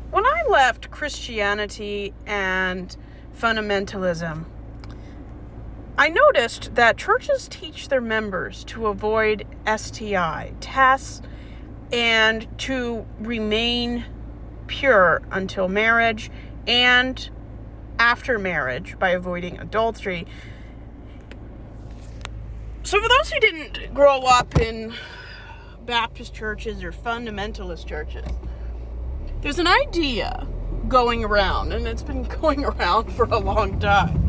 When I left Christianity and fundamentalism, I noticed that churches teach their members to avoid STI tests and to remain pure until marriage and after marriage by avoiding adultery. So for those who didn't grow up in Baptist churches or fundamentalist churches, there's an idea going around, and it's been going around for a long time,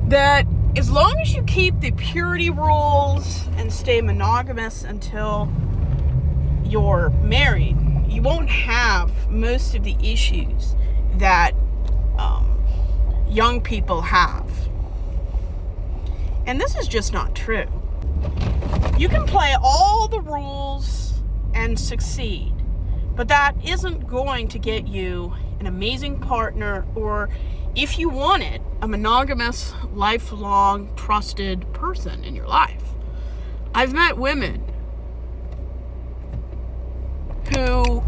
that as long as you keep the purity rules and stay monogamous until you're married, you won't have most of the issues that young people have. And this is just not true. You can play all the rules and succeed, but that isn't going to get you an amazing partner, or if you want it, a monogamous, lifelong, trusted person in your life. I've met women who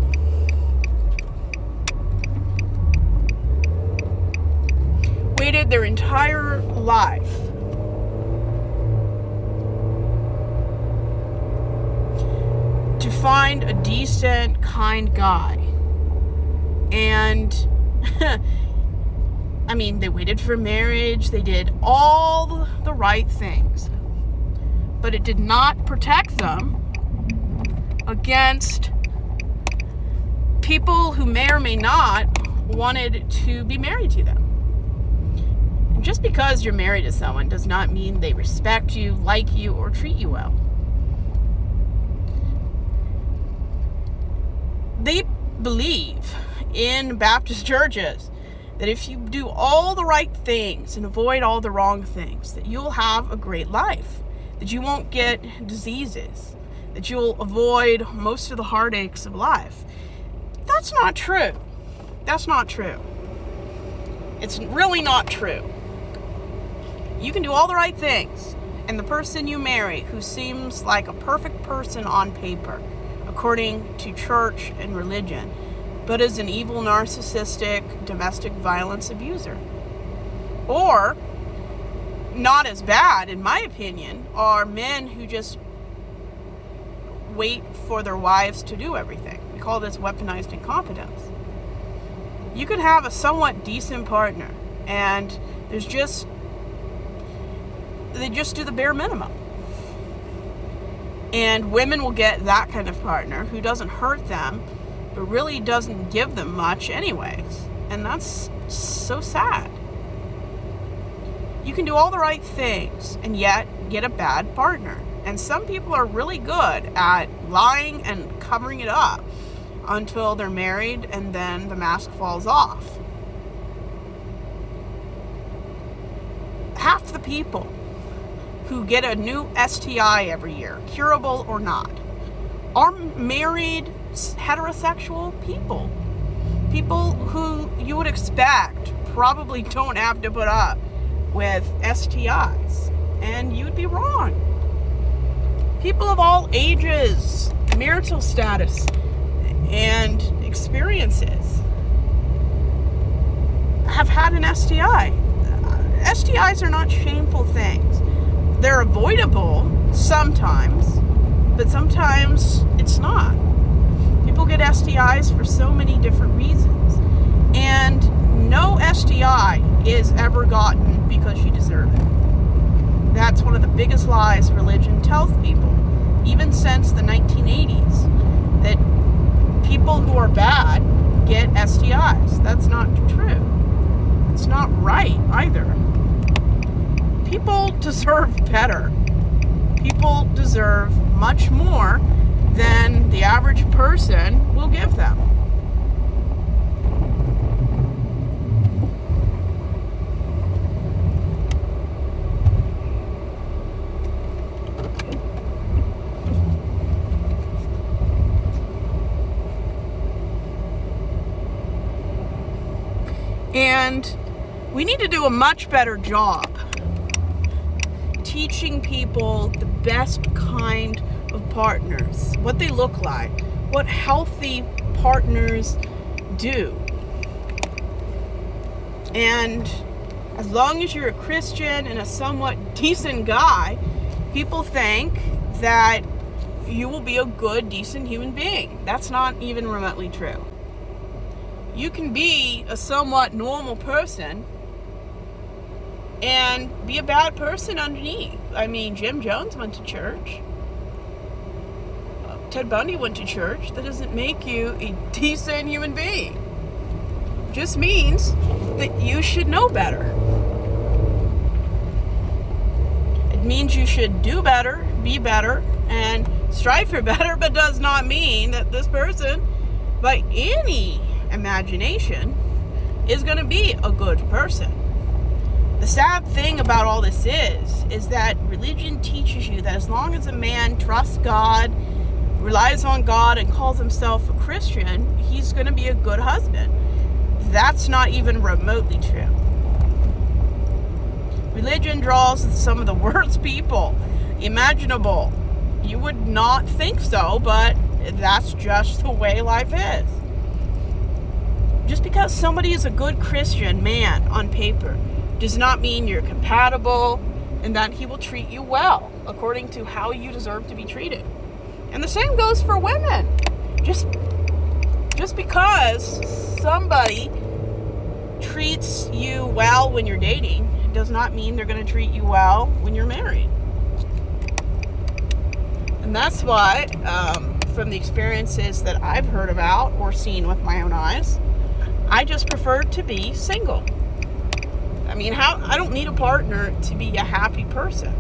waited their entire life to find a decent, kind guy. And I mean, they waited for marriage, they did all the right things, but it did not protect them against people who may or may not wanted to be married to them. And just because you're married to someone does not mean they respect you, like you, or treat you well. They believe in Baptist churches that if you do all the right things and avoid all the wrong things, that you'll have a great life, that you won't get diseases, that you'll avoid most of the heartaches of life. That's not true. That's not true. It's really not true. You can do all the right things, and the person you marry, who seems like a perfect person on paper, according to church and religion, but is an evil, narcissistic, domestic violence abuser. Or, not as bad, in my opinion, are men who just wait for their wives to do everything. We call this weaponized incompetence. You could have a somewhat decent partner, and they just do the bare minimum. And women will get that kind of partner who doesn't hurt them, but really doesn't give them much anyways. And that's so sad. You can do all the right things and yet get a bad partner. And some people are really good at lying and covering it up until they're married, and then the mask falls off. Half the people who get a new STI every year, curable or not, are married heterosexual people. People who you would expect probably don't have to put up with STIs. And you'd be wrong. People of all ages, marital status, and experiences have had an STI. STIs are not shameful things. They're avoidable sometimes, but sometimes it's not. People get STIs for so many different reasons. And no STI is ever gotten because you deserve it. That's one of the biggest lies religion tells people, even since the 1980s, that people who are bad get STIs. That's not true. It's not right either. People deserve better. People deserve much more than the average person will give them. And we need to do a much better job teaching people the best kind of partners, what they look like, what healthy partners do. And as long as you're a Christian and a somewhat decent guy, people think that you will be a good, decent human being. That's not even remotely true. You can be a somewhat normal person and be a bad person underneath. I mean, Jim Jones went to church. Ted Bundy went to church. That doesn't make you a decent human being. It just means that you should know better. It means you should do better, be better, and strive for better, but does not mean that this person, by any imagination, is going to be a good person. The sad thing about all this is that religion teaches you that as long as a man trusts God, relies on God, and calls himself a Christian, he's going to be a good husband. That's not even remotely true. Religion draws some of the worst people imaginable. You would not think so, but that's just the way life is. Just because somebody is a good Christian man on paper does not mean you're compatible and that he will treat you well according to how you deserve to be treated. And the same goes for women. Just because somebody treats you well when you're dating does not mean they're going to treat you well when you're married. And that's why, from the experiences that I've heard about or seen with my own eyes, I just prefer to be single. I mean, I don't need a partner to be a happy person.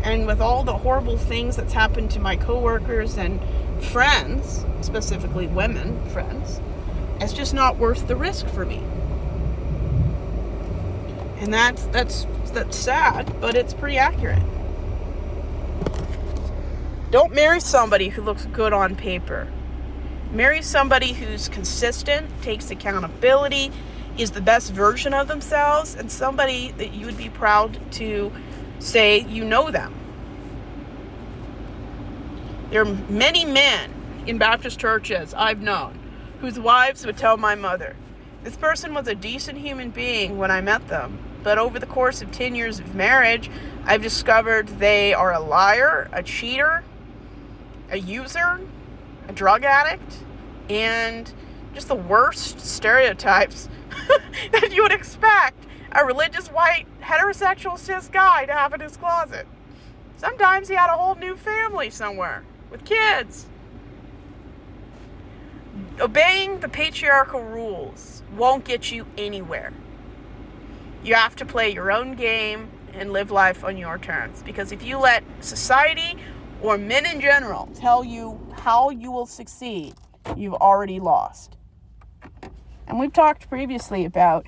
And with all the horrible things that's happened to my coworkers and friends, specifically women friends, it's just not worth the risk for me. And that's sad, but it's pretty accurate. Don't marry somebody who looks good on paper. Marry somebody who's consistent, takes accountability, is the best version of themselves, and somebody that you would be proud to say you know them. There are many men in Baptist churches I've known whose wives would tell my mother, this person was a decent human being when I met them, but over the course of 10 years of marriage, I've discovered they are a liar, a cheater, a user, a drug addict, and just the worst stereotypes that you would expect a religious, white, heterosexual, cis guy to have in his closet. Sometimes he had a whole new family somewhere with kids. Obeying the patriarchal rules won't get you anywhere. You have to play your own game and live life on your terms. Because if you let society or men in general tell you how you will succeed, you've already lost. And we've talked previously about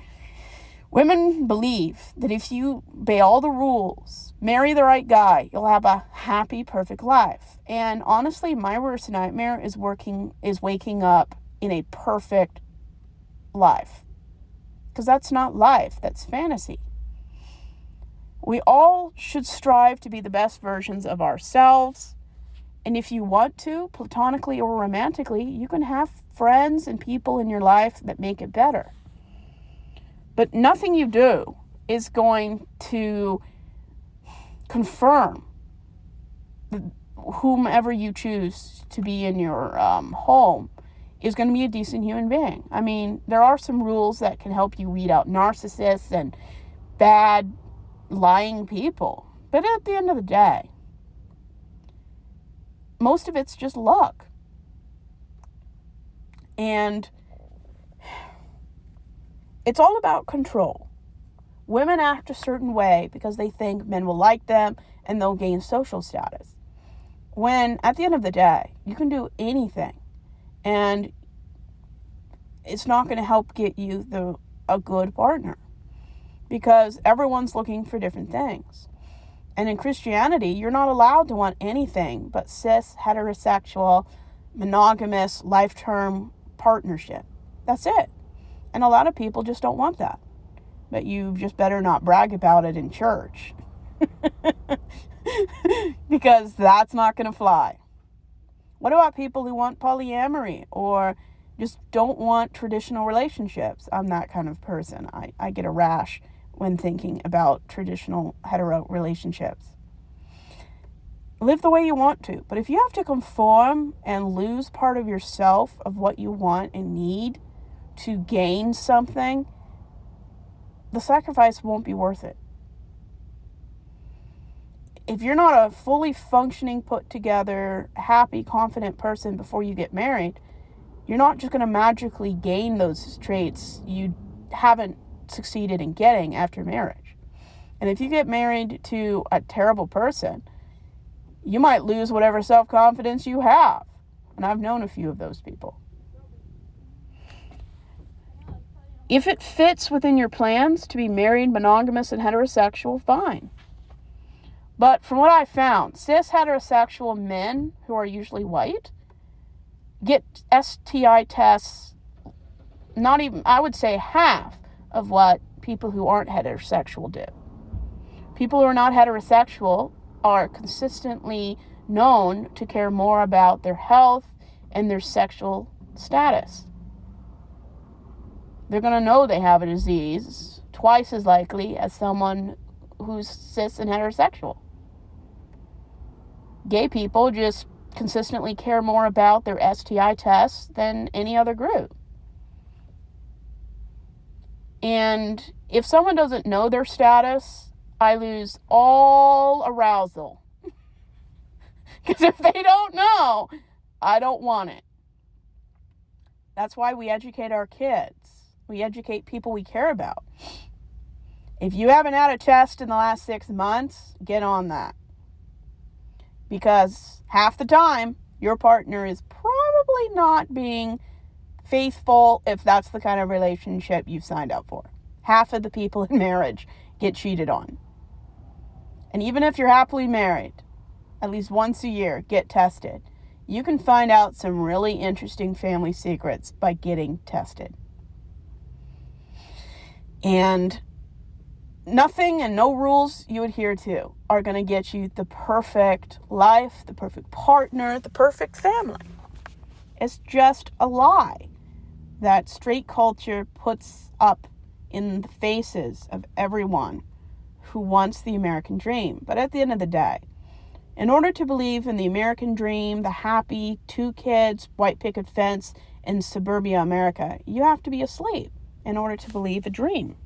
women believe that if you obey all the rules, marry the right guy, you'll have a happy, perfect life. And honestly, my worst nightmare is waking up in a perfect life. Because that's not life, that's fantasy. We all should strive to be the best versions of ourselves. And if you want to, platonically or romantically, you can have friends and people in your life that make it better. But nothing you do is going to confirm whomever you choose to be in your home is going to be a decent human being. I mean, there are some rules that can help you weed out narcissists and bad, lying people. But at the end of the day, most of it's just luck. And it's all about control. Women act a certain way because they think men will like them and they'll gain social status. When, at the end of the day, you can do anything and it's not going to help get you a good partner because everyone's looking for different things. And in Christianity, you're not allowed to want anything but cis, heterosexual, monogamous, life-term partnership. That's it. And a lot of people just don't want that. But you just better not brag about it in church. Because that's not going to fly. What about people who want polyamory or just don't want traditional relationships. I'm that kind of person. I get a rash when thinking about traditional hetero relationships. Live the way you want to. But if you have to conform and lose part of yourself, of what you want and need to gain something, the sacrifice won't be worth it. If you're not a fully functioning, put together, happy, confident person before you get married, you're not just going to magically gain those traits you haven't succeeded in getting after marriage. And if you get married to a terrible person, you might lose whatever self-confidence you have. And I've known a few of those people. If it fits within your plans to be married, monogamous, and heterosexual, fine. But from what I found, cis heterosexual men, who are usually white, get STI tests not even, I would say, half of what people who aren't heterosexual do. People who are not heterosexual are consistently known to care more about their health and their sexual status. They're going to know they have a disease twice as likely as someone who's cis and heterosexual. Gay people just consistently care more about their STI tests than any other group. And if someone doesn't know their status, I lose all arousal. Because if they don't know, I don't want it. That's why we educate our kids. We educate people we care about. If you haven't had a test in the last 6 months, get on that. Because half the time, your partner is probably not being faithful if that's the kind of relationship you've signed up for. Half of the people in marriage get cheated on. And even if you're happily married, at least once a year, get tested. You can find out some really interesting family secrets by getting tested. And nothing and no rules you adhere to are going to get you the perfect life, the perfect partner, the perfect family. It's just a lie that straight culture puts up in the faces of everyone who wants the American dream. But at the end of the day, in order to believe in the American dream, the happy 2 kids, white picket fence in suburbia America, you have to be asleep in order to believe a dream.